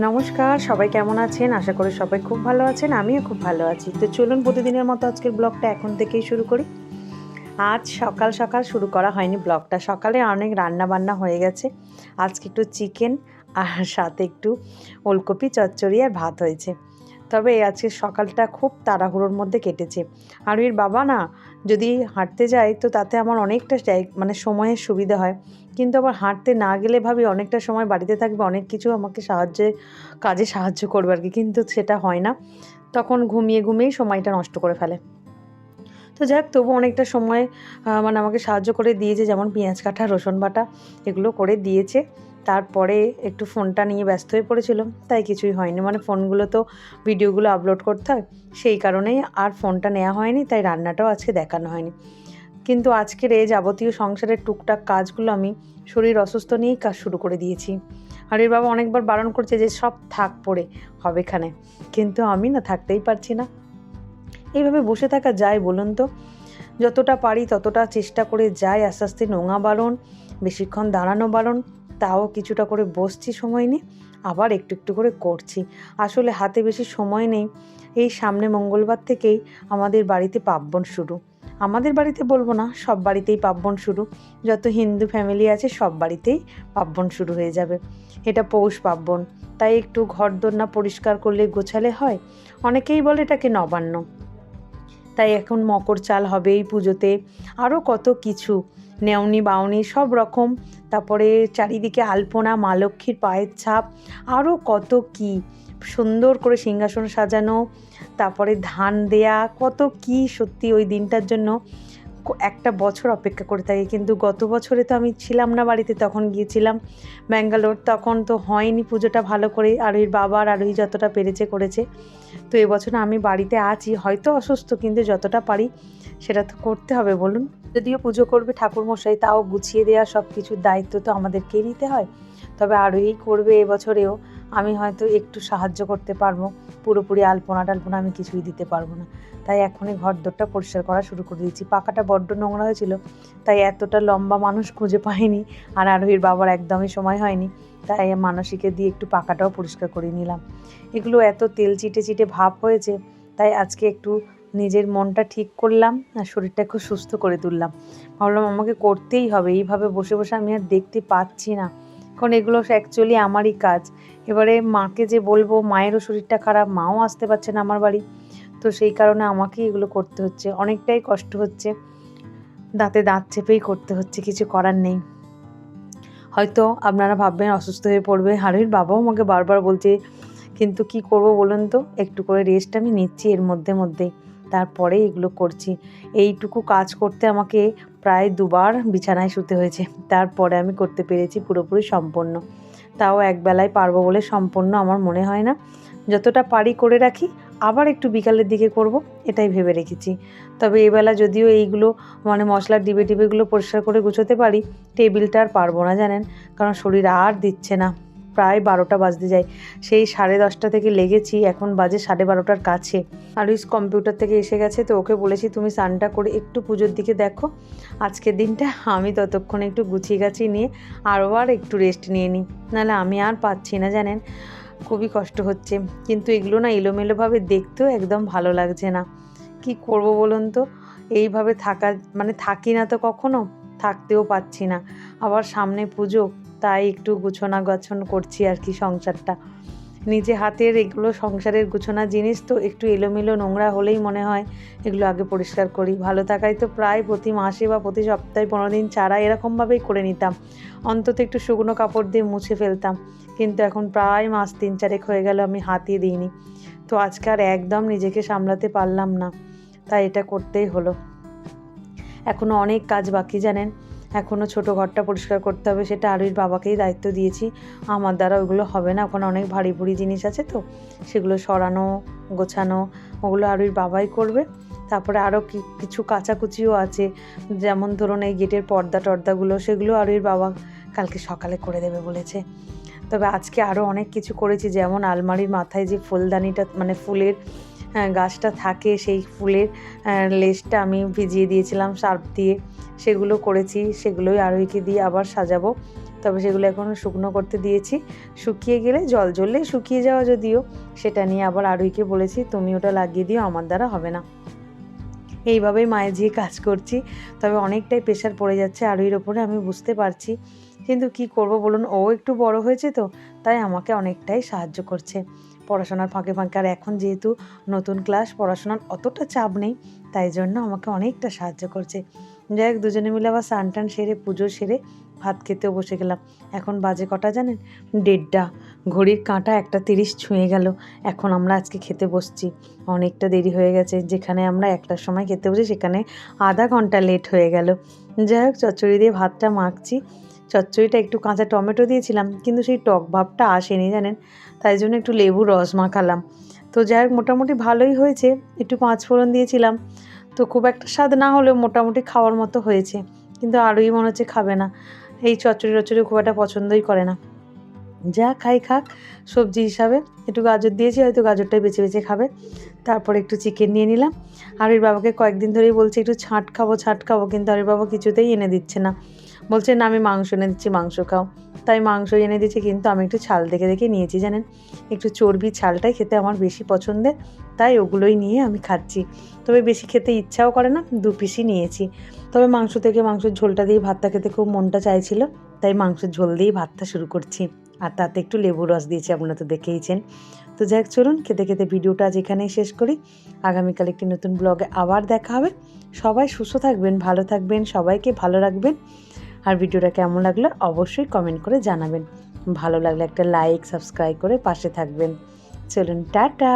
নমস্কার, সবাই কেমন আছেন? আশা করি সবাই খুব ভালো আছেন। আমিও খুব ভালো আছি। তো চলুন প্রতিদিনের মতো আজকের ব্লগটা এখন থেকেই শুরু করি। আজ সকাল সকাল শুরু করা হয়নি ব্লগটা। সকালে অনেক রান্না-বান্না হয়ে গেছে। আজকে একটু চিকেন আর সাথে একটু ওলকপি চচ্চড়ি আর ভাত হয়েছে। তবে আজকে সকালটা খুব তাড়াহুড়োর মধ্যে কেটেছে। আর এর বাবা না যদি হাঁটতে যায় তো তাতে আমার অনেকটা মানে সময়ের সুবিধা হয়। কিন্তু আবার হাঁটতে না গেলে ভাবি অনেকটা সময় বাড়িতে থাকবে, অনেক কিছু আমাকে কাজে সাহায্য করবে আরকি। কিন্তু সেটা হয় না। তখন ঘুমিয়ে, ঘুমিয়েই সময়টা নষ্ট করে ফেলে। তো যাই হোক তবু অনেকটা সময় মানে আমাকে সাহায্য করে দিয়েছে, যেমন পেঁয়াজ কাটা, রসুন বাটা এগুলো করে দিয়েছে। তারপরে একটু ফোনটা নিয়ে ব্যস্ত হয়ে পড়েছিল, তাই কিছুই হয়নি। মানে ফোনগুলো তো ভিডিওগুলো আপলোড করতে হয়, সেই কারণেই আর ফোনটা নেওয়া হয়নি, তাই রান্নাটাও আজকে দেখানো হয়নি। কিন্তু আজকের এই যাবতীয় সংসারের টুকটাক কাজগুলো আমি শরীর অসুস্থ নিয়েই কাজ শুরু করে দিয়েছি। আর এর বাবা অনেকবার বারণ করছে যে সব থাক পড়ে হবেখানে, কিন্তু আমি না থাকতেই পারছি না। এইভাবে বসে থাকা যায় বলুন তো? যতটা পারি ততটা চেষ্টা করে যাই, আস্তে আস্তে নোঙা বারণ, বেশিক্ষণ দাঁড়ানো বারণ, তাও কিছুটা করে বসছি সময় নিয়ে, আবার একটু একটু করে করছি। আসলে হাতে বেশি সময় নেই। এই সামনে মঙ্গলবার থেকেই আমাদের বাড়িতে পার্বণ শুরু। আমাদের বাড়িতে বলবো না, সব বাড়িতেই পার্বণ শুরু। যত হিন্দু ফ্যামিলি আছে সব বাড়িতেই পার্বণ শুরু হয়ে যাবে। এটা পৌষ পার্বণ, তাই একটু ঘরদোর না পরিষ্কার করলে গোছালে হয়। অনেকেই বলে এটাকে নবান্ন। তাই এখন মকর চাল হবে এই পুজোতে, আরও কত কিছু নেওনি বাউনি সব রকম। তারপরে চারিদিকে আলপনা, মা লক্ষ্মীর পায়ের ছাপ, আরও কত কি সুন্দর করে সিংহাসন সাজানো, তারপরে ধান দেয়া, কত কি সত্যি ওই দিনটার জন্য একটা বছর অপেক্ষা করে থাকি। কিন্তু গত বছরে তো আমি ছিলাম না বাড়িতে, তখন গিয়েছিলাম ব্যাঙ্গালোর, তখন তো হয়নি পুজোটা ভালো করে। আরোহীর বাবা আর আরোহী যতটা পেরেছে করেছে। তো এবছর আমি বাড়িতে আছি, হয়তো অসুস্থ, কিন্তু যতটা পারি সেটা তো করতে হবে বলুন। যদিও পুজো করবে ঠাকুরমশাই, তাও গুছিয়ে দেওয়া সব কিছুর দায়িত্ব তো আমাদেরকেই নিতে হয়। তবে আরোহী করবে এবছরেও, আমি হয়তো একটু সাহায্য করতে পারবো। পুরোপুরি আলপনা টালপনা আমি কিছুই দিতে পারবো না। তাই এখনই ঘরদোরটা পরিষ্কার করা শুরু করে দিয়েছি। পাকাটা বড্ড নোংরা হয়েছিল, তাই এতটা লম্বা মানুষ খুঁজে পাইনি। আর আরোহীর বাবার একদমই সময় হয়নি, তাই মানসীকে দিয়ে একটু পাকাটাও পরিষ্কার করে নিলাম। এগুলো এত তেল চিটে চিটে ভাব হয়েছে, তাই আজকে একটু নিজের মনটা ঠিক করলাম আর শরীরটা একটু সুস্থ করে তুললাম। ভাবলাম আমাকে করতেই হবে, এইভাবে বসে বসে আমি আর দেখতে পাচ্ছি না, কারণ এগুলো অ্যাকচুয়ালি আমারই কাজ। এবারে মাকে যে বলবো, মায়েরও শরীরটা খারাপ, মাও আসতে পারছে না আমার বাড়ি, তো সেই কারণে আমাকেই এগুলো করতে হচ্ছে। অনেকটাই কষ্ট হচ্ছে, দাঁতে দাঁত চেপেই করতে হচ্ছে, কিছু করার নেই। হয়তো আপনারা ভাববেন অসুস্থ হয়ে পড়বে, আরোহীর বাবাও আমাকে বারবার বলছে, কিন্তু কি করব বলুন তো, একটু করে রেস্ট আমি নিচ্ছি এর মধ্যেই, তারপরে এগুলো করছি। এইটুকু কাজ করতে আমাকে প্রায় দুবার বিছানায় শুতে হয়েছে, তারপরে আমি করতে পেরেছি পুরোপুরি সম্পন্ন। তাও একবেলায় পারবো বলে সম্পন্ন আমার মনে হয় না। যতটা পারি করে রাখি, আবার একটু বিকালের দিকে করব, এটাই ভেবে রেখেছি। তবে এবেলা যদিও এইগুলো মানে মশলার ডিবে টিবেগুলো পরিষ্কার করে গুছোতে পারি, টেবিলটা আর পারবো না জানেন, কারণ শরীর আর দিচ্ছে না। প্রায় 12টা বাজতে যায়, সেই 10:30 থেকে লেগেছি, এখন বাজে 12:30টার কাছে। আর ওই কম্পিউটার থেকে এসে গেছে, তো ওকে বলেছি তুমি স্নানটা করে একটু পুজোর দিকে দেখো আজকের দিনটা, আমি ততক্ষণে একটু গুছিয়ে গাছিয়ে নিয়ে আরও একটু রেস্ট নিয়ে নিই, নাহলে আমি আর পাচ্ছি না জানেন, খুবই কষ্ট হচ্ছে। কিন্তু এগুলো না এলোমেলোভাবে দেখতেও একদম ভালো লাগছে না। কি করব বলুন তো, এইভাবে থাকা মানে থাকি না তো কখনো, থাকতেও পাচ্ছি না। আবার সামনে পুজো, তাই একটু গুছনা গাছন করছি আর কি সংসারটা। নিজে হাতের এগুলো সংসারের গুছনা জিনিস তো একটু এলোমেলো নোংরা হলেই মনে হয় এগুলো আগে পরিষ্কার করি। ভালো থাকায় তো প্রায় প্রতি মাসে বা প্রতি সপ্তাহে 15 দিন ছাড়া এরকমভাবেই করে নিতাম। অন্তত একটু শুকনো কাপড় দিয়ে মুছে ফেলতাম। কিন্তু এখন প্রায় মাস 3-4 হয়ে গেল আমি হাতই দিইনি। তো আজকে আর একদম নিজেকে সামলাতে পারলাম না, তাই এটা করতেই হলো। এখনও অনেক কাজ বাকি জানেন, এখনও ছোটো ঘরটা পরিষ্কার করতে হবে, সেটা আরোহীর বাবাকেই দায়িত্ব দিয়েছি। আমার দ্বারা ওগুলো হবে না, ওখানে অনেক ভারী ভুরি জিনিস আছে, তো সেগুলো সরানো গোছানো ওগুলো আরোহীর বাবাই করবে। তারপরে আরও কিছু কাচাকুচিও আছে, যেমন ধরুন এই গেটের পর্দা টর্দাগুলো, সেগুলো আরোহীর বাবা কালকে সকালে করে দেবে বলেছে। তবে আজকে আরও অনেক কিছু করেছি, যেমন আলমারির মাথায় যে ফুলদানিটা মানে ফুলের গাছটা থাকে, সেই ফুলের লেসটা আমি ভিজিয়ে দিয়েছিলাম সার্ফ দিয়ে, সেগুলো করেছি, সেগুলোই আরোহীকে দিয়ে আবার সাজাবো। তবে সেগুলো এখন শুকনো করতে দিয়েছি, শুকিয়ে গেলে জল জ্বললেই শুকিয়ে যাওয়া যদিও, সেটা নিয়ে আবার আরুইকে বলেছি তুমি ওটা লাগিয়ে দিও, আমার দ্বারা হবে না। এইভাবেই মায়ে যেয়ে কাজ করছি। তবে অনেকটাই প্রেশার পড়ে যাচ্ছে আরুইয়ের ওপরে, আমি বুঝতে পারছি, কিন্তু কি করব বলুন, ও একটু বড় হয়েছে তো, তাই আমাকে অনেকটাই সাহায্য করছে পড়াশোনার ফাঁকে ফাঁকে। আর এখন যেহেতু নতুন ক্লাস, পড়াশোনার অতটা চাপ নেই, তাই জন্য আমাকে অনেকটা সাহায্য করছে। যাই হোক, দুজনে মিলে আবার স্নান টান সেরে পুজো সেরে ভাত খেতেও বসে গেলাম। এখন বাজে কটা জানেন? 1:30। ঘড়ির কাঁটা 1:30 ছুঁয়ে গেল। এখন আমরা আজকে খেতে বসছি। অনেকটা দেরি হয়ে গেছে, যেখানে আমরা 1টার সময় খেতে বসি সেখানে আধা ঘন্টা লেট হয়ে গেল। যাই হোক, চচ্চড়ি দিয়ে ভাতটা মাখছি। চচ্চড়িটা একটু কাঁচা টমেটো দিয়েছিলাম, কিন্তু সেই টক ভাবটা আসেনি জানেন, তাই জন্য একটু লেবুর রস মাখালাম। তো যাই হোক, মোটামুটি ভালোই হয়েছে। একটু 5 ফোড়ন দিয়েছিলাম, তো খুব একটা স্বাদ না হলেও মোটামুটি খাওয়ার মতো হয়েছে। কিন্তু আরুই মনে হচ্ছে খাবে না, এই চচ্চড়ি টচ্চড়ি খুব একটা পছন্দই করে না। যা খাই খাক, সবজি হিসাবে একটু গাজর দিয়েছি, হয়তো গাজরটাই বেছে বেছে খাবে। তারপর একটু চিকেন নিয়ে নিলাম। আরুর বাবাকে কয়েকদিন ধরেই বলছি একটু ছাঁট খাবো, কিন্তু আরুর বাবা কিছুতেই এনে দিচ্ছে না, বলছে না আমি মাংস এনে দিচ্ছি, মাংস খাও। তাই মাংস এনে দিচ্ছি, কিন্তু আমি একটু ছাল দেখে দেখে নিয়েছি জানেন, একটু চর্বি ছালটাই খেতে আমার বেশি পছন্দের, তাই ওগুলোই নিয়ে আমি খাচ্ছি। তবে বেশি খেতে ইচ্ছাও করে না, 2 পিসই নিয়েছি। তবে মাংস থেকে মাংসের ঝোলটা দিয়ে ভাতটা খেতে খুব মনটা চাইছিল, তাই মাংসের ঝোল দিয়েই ভাতটা শুরু করছি। আর তাতে একটু লেবু রস দিয়েছি, আপনারা তো দেখেইছেন। তো যাই হোক, চলুন খেতে খেতে ভিডিওটা আজ এখানেই শেষ করি। আগামীকাল একটি নতুন ব্লগে আবার দেখা হবে। সবাই সুস্থ থাকবেন, ভালো থাকবেন, সবাইকে ভালো রাখবেন। আর ভিডিওটা কেমন লাগলো অবশ্যই কমেন্ট করে জানাবেন। ভালো লাগলে একটা লাইক, সাবস্ক্রাইব করে পাশে থাকবেন। চলুন, টাটা।